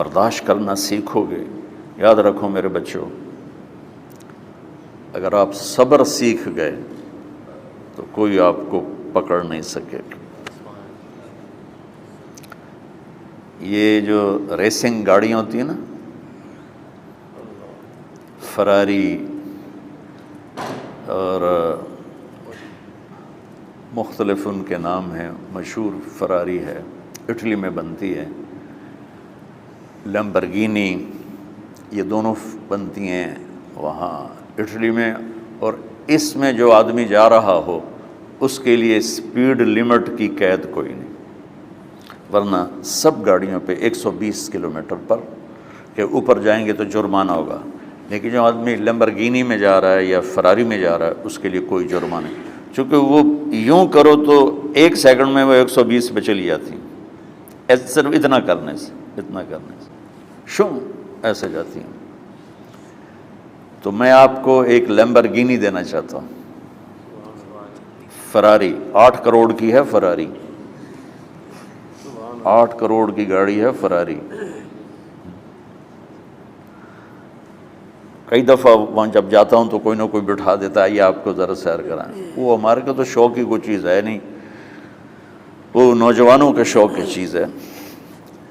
برداشت کرنا سیکھو گے، یاد رکھو میرے بچوں، اگر آپ صبر سیکھ گئے تو کوئی آپ کو پکڑ نہیں سکے گا۔ یہ جو ریسنگ گاڑیاں ہوتی ہیں نا، فراری اور مختلف ان کے نام ہیں، مشہور فراری ہے، اٹلی میں بنتی ہے، لیمبرگینی، یہ دونوں بنتی ہیں وہاں اٹلی میں، اور اس میں جو آدمی جا رہا ہو اس کے لیے سپیڈ لمٹ کی قید کوئی نہیں، ورنہ سب گاڑیوں پہ 120 کلومیٹر پر کے اوپر جائیں گے تو جرمانہ ہوگا، لیکن جو آدمی لیمبرگینی میں جا رہا ہے یا فراری میں جا رہا ہے اس کے لیے کوئی جرمانہ نہیں، چونکہ وہ یوں کرو تو 1 سیکنڈ میں وہ 120 پہ چلی جاتی ہیں، صرف اتنا کرنے سے شوں ایسے جاتی ہیں۔ تو میں آپ کو ایک لیمبرگینی دینا چاہتا ہوں، فراری 8 کروڑ کی ہے، فراری 8 کروڑ کی گاڑی ہے فراری۔ کئی دفعہ وہاں جب جاتا ہوں تو کوئی نہ کوئی بٹھا دیتا ہے، یہ آپ کو ذرا سیر کرائیں، وہ ہمارے کو تو شوق کی کوئی چیز ہے نہیں، وہ نوجوانوں کے شوق کی چیز ہے۔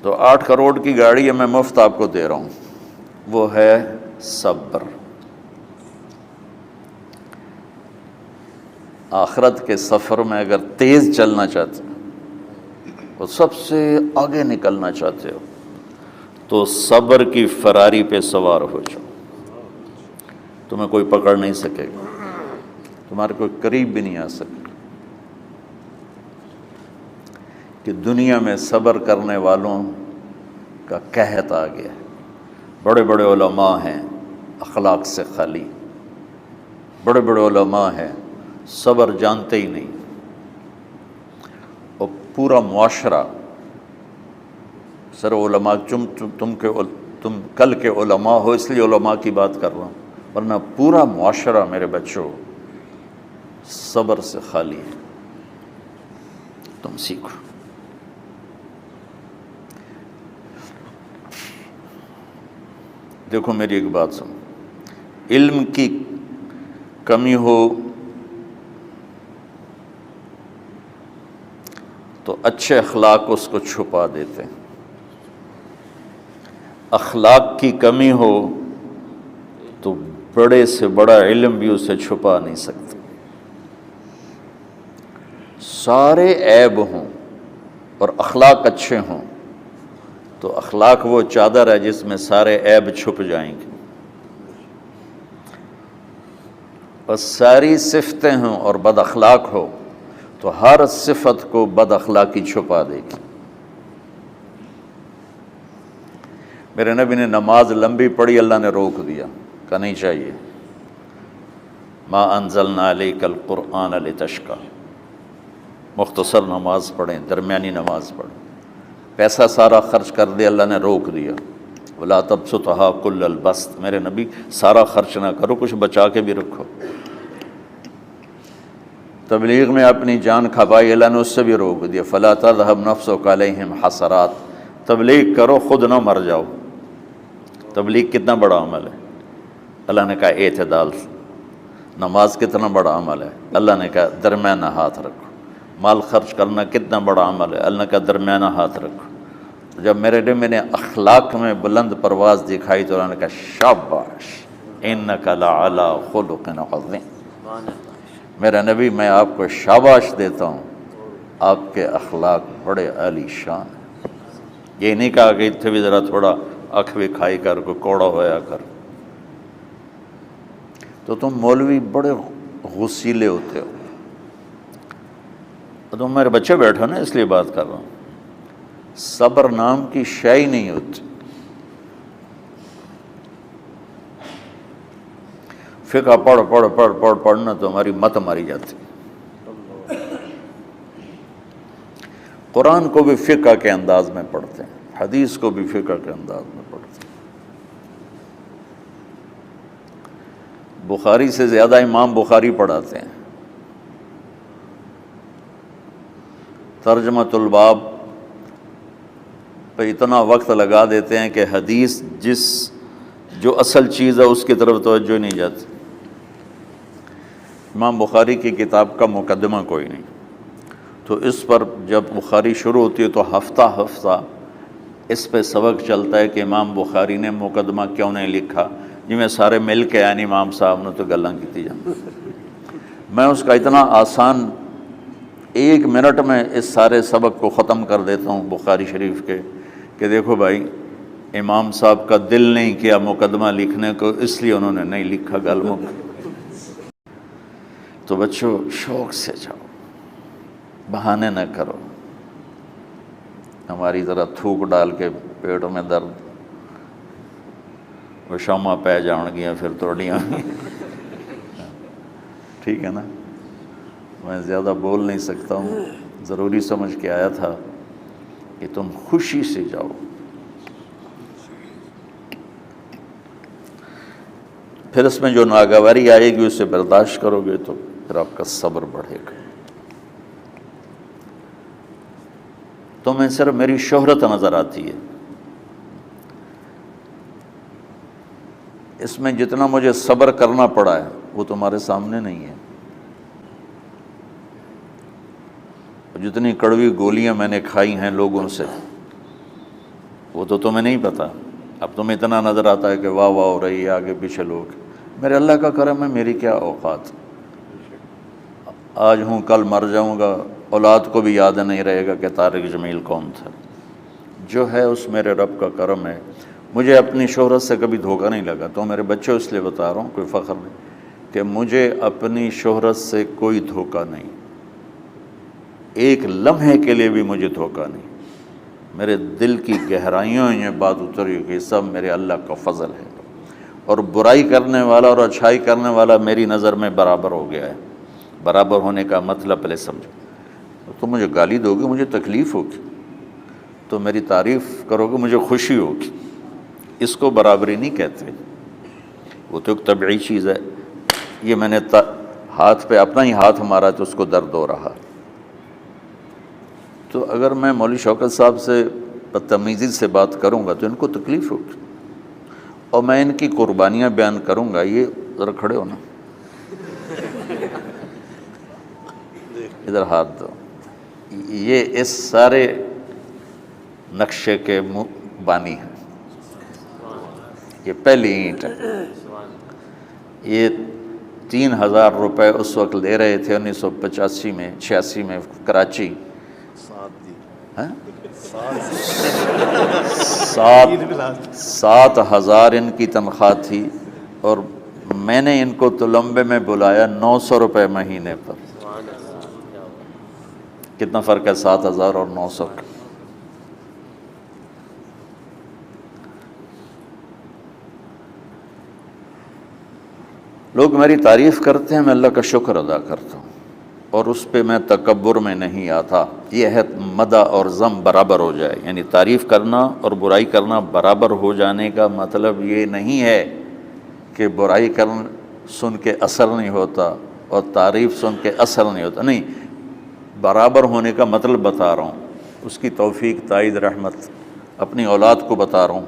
تو 8 کروڑ کی گاڑی ہے، میں مفت آپ کو دے رہا ہوں، وہ ہے صبر۔ آخرت کے سفر میں اگر تیز چلنا چاہتے ہو، سب سے آگے نکلنا چاہتے ہو، تو صبر کی فراری پہ سوار ہو جاؤ، تمہیں کوئی پکڑ نہیں سکے گا، تمہارے کوئی قریب بھی نہیں آ سکے، کہ دنیا میں صبر کرنے والوں کا قحط آ گیا ہے۔ بڑے بڑے علماء ہیں اخلاق سے خالی، بڑے بڑے علماء ہیں صبر جانتے ہی نہیں، اور پورا معاشرہ سر علماء، تم کل کے علماء ہو اس لیے علماء کی بات کر رہا ہوں، ورنہ پورا معاشرہ میرے بچوں صبر سے خالی ہے۔ تم سیکھو۔ دیکھو میری ایک بات سنو، علم کی کمی ہو تو اچھے اخلاق اس کو چھپا دیتے ہیں، اخلاق کی کمی ہو تو بڑے سے بڑا علم بھی اسے چھپا نہیں سکتا۔ سارے عیب ہوں اور اخلاق اچھے ہوں تو اخلاق وہ چادر ہے جس میں سارے عیب چھپ جائیں گے، بس ساری صفتیں ہوں اور بد اخلاق ہو تو ہر صفت کو بد اخلاقی چھپا دے گی۔ میرے نبی نے نماز لمبی پڑھی، اللہ نے روک دیا، کہا نہیں چاہیے، ما انزلنا علیک القرآن لتشقی، مختصر نماز پڑھیں، درمیانی نماز پڑھیں، پیسہ سارا خرچ کر دے، اللہ نے روک دیا، ولا تبسطها کل البسط، میرے نبی سارا خرچ نہ کرو، کچھ بچا کے بھی رکھو۔ تبلیغ میں اپنی جان کھپائی، اللہ نے اس سے بھی روک دیا، فلا تذهب نفسک علیہم حسرات، تبلیغ کرو خود نہ مر جاؤ۔ تبلیغ کتنا بڑا عمل ہے، اللہ نے کہا اعتدال۔ نماز کتنا بڑا عمل ہے، اللہ نے کہا درمیانہ ہاتھ رکھو۔ مال خرچ کرنا کتنا بڑا عمل ہے، اللہ نے کہا درمیانہ ہاتھ رکھو۔ جب میرے نبی نے اخلاق میں بلند پرواز دکھائی تو اللہ نے کہا شاباش انک لعلی خلق عظیم، میرا نبی میں آپ کو شاباش دیتا ہوں، آپ کے اخلاق بڑے عالی شان ہیں۔ یہ نہیں کہا کہ اتنے بھی ذرا تھوڑا اکھ بھی کھائی کر، کوئی کوڑا ہویا کر۔ تو تم مولوی بڑے غسیلے ہوتے ہو، تم میرے بچے بیٹھو نا اس لیے بات کر رہا ہوں، صبر نام کی شے ہی نہیں ہوتی۔ فقہ پڑھنا تو ہماری مت ماری جاتی، قرآن کو بھی فقہ کے انداز میں پڑھتے ہیں، حدیث کو بھی فقہ کے انداز میں پڑھتے ہیں۔ بخاری سے زیادہ امام بخاری پڑھاتے ہیں، ترجمۃ الباب پہ اتنا وقت لگا دیتے ہیں کہ حدیث جو اصل چیز ہے اس کی طرف توجہ نہیں جاتی۔ امام بخاری کی کتاب کا مقدمہ کوئی نہیں، تو اس پر جب بخاری شروع ہوتی ہے تو ہفتہ ہفتہ اس پہ سبق چلتا ہے کہ امام بخاری نے مقدمہ کیوں نہیں لکھا، جی میں سارے مل کے یعنی امام صاحب نے تو گلاں کی جان۔ میں اس کا اتنا آسان 1 منٹ میں اس سارے سبق کو ختم کر دیتا ہوں بخاری شریف کے، کہ دیکھو بھائی امام صاحب کا دل نہیں کیا مقدمہ لکھنے کو، اس لیے انہوں نے نہیں لکھا گلموں میں۔ تو بچوں شوق سے جاؤ، بہانے نہ کرو۔ ہماری ذرا تھوک ڈال کے پیٹ میں درد، وہ شامہ پہ جان گیا پھر توڑیاں۔ ٹھیک ہے نا، میں زیادہ بول نہیں سکتا ہوں، ضروری سمجھ کے آیا تھا کہ تم خوشی سے جاؤ۔ پھر اس میں جو ناگواری آئے گی اسے برداشت کرو گے تو پھر آپ کا صبر بڑھے گا۔ تمہیں صرف میری شہرت نظر آتی ہے، اس میں جتنا مجھے صبر کرنا پڑا ہے وہ تمہارے سامنے نہیں ہے۔ جتنی کڑوی گولیاں میں نے کھائی ہیں لوگوں سے وہ تو تمہیں نہیں پتہ۔ اب تمہیں اتنا نظر آتا ہے کہ واہ واہ ہو رہی ہے آگے پیچھے لوگ، میرے اللہ کا کرم ہے، میری کیا اوقات، آج ہوں کل مر جاؤں گا، اولاد کو بھی یاد نہیں رہے گا کہ طارق جمیل کون تھا۔ جو ہے اس میرے رب کا کرم ہے، مجھے اپنی شہرت سے کبھی دھوکہ نہیں لگا۔ تو میرے بچوں اس لیے بتا رہا ہوں، کوئی فخر نہیں، کہ مجھے اپنی شہرت سے کوئی دھوکہ نہیں، ایک لمحے کے لیے بھی مجھے دھوکہ نہیں۔ میرے دل کی گہرائیوں یہ بات اتری کہ سب میرے اللہ کا فضل ہے، اور برائی کرنے والا اور اچھائی کرنے والا میری نظر میں برابر ہو گیا ہے۔ برابر ہونے کا مطلب پہلے سمجھو۔ تم مجھے گالی دو گے مجھے تکلیف ہوگی، تو میری تعریف کرو گے مجھے خوشی ہوگی، اس کو برابری نہیں کہتے، وہ تو ایک طبعی چیز ہے۔ یہ میں نے ہاتھ پہ اپنا ہی ہاتھ مارا تو اس کو درد ہو رہا۔ تو اگر میں مولوی شوکت صاحب سے بدتمیزی سے بات کروں گا تو ان کو تکلیف ہوگی، اور میں ان کی قربانیاں بیان کروں گا۔ یہ ذرا کھڑے ہونا، ادھر ہاتھ دو، یہ اس سارے نقشے کے بانی ہیں۔ یہ پہلی اینٹ ہے، یہ 3000 روپے اس وقت لے رہے تھے 1985 میں 86 میں کراچی۔ 7,000 ان کی تنخواہ تھی، اور میں نے ان کو تلمبے میں بلایا 900 روپے مہینے پر۔ کتنا فرق ہے 7,000 اور 900 کا؟ لوگ میری تعریف کرتے ہیں، میں اللہ کا شکر ادا کرتا ہوں، اور اس پہ میں تکبر میں نہیں آتا۔ یہ ہے مدح اور ذم برابر ہو جائے، یعنی تعریف کرنا اور برائی کرنا برابر ہو جانے کا مطلب یہ نہیں ہے کہ برائی سن کے اثر نہیں ہوتا اور تعریف سن کے اثر نہیں ہوتا، نہیں، برابر ہونے کا مطلب بتا رہا ہوں، اس کی توفیق، تائید، رحمت اپنی اولاد کو بتا رہا ہوں۔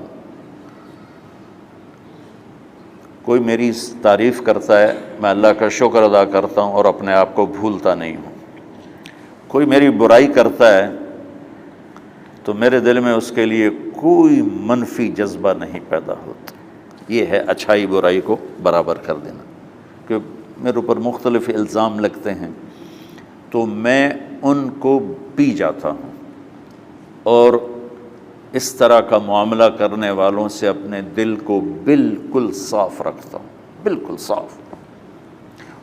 کوئی میری تعریف کرتا ہے میں اللہ کا شکر ادا کرتا ہوں اور اپنے آپ کو بھولتا نہیں ہوں، کوئی میری برائی کرتا ہے تو میرے دل میں اس کے لیے کوئی منفی جذبہ نہیں پیدا ہوتا۔ یہ ہے اچھائی برائی کو برابر کر دینا۔ کہ میرے اوپر مختلف الزام لگتے ہیں تو میں ان کو پی جاتا ہوں، اور اس طرح کا معاملہ کرنے والوں سے اپنے دل کو بالکل صاف رکھتا ہوں، بالکل صاف،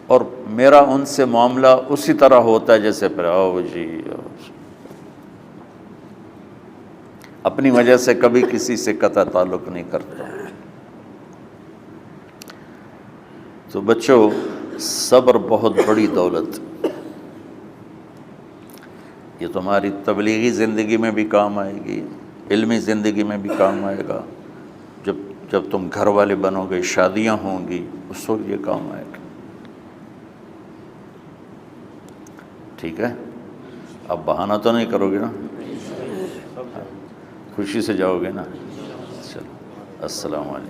اور میرا ان سے معاملہ اسی طرح ہوتا ہے جیسے پھر آؤ جی، اپنی وجہ سے کبھی کسی سے قطع تعلق نہیں کرتا۔ تو بچوں، صبر بہت بڑی دولت، یہ تمہاری تبلیغی زندگی میں بھی کام آئے گی، علمی زندگی میں بھی کام آئے گا، جب تم گھر والے بنو گے، شادیاں ہوں گی، اس وقت یہ کام آئے گا۔ ٹھیک ہے، اب بہانہ تو نہیں کرو گے نا؟ خوشی سے جاؤ گے نا؟ چلو، السلام علیکم۔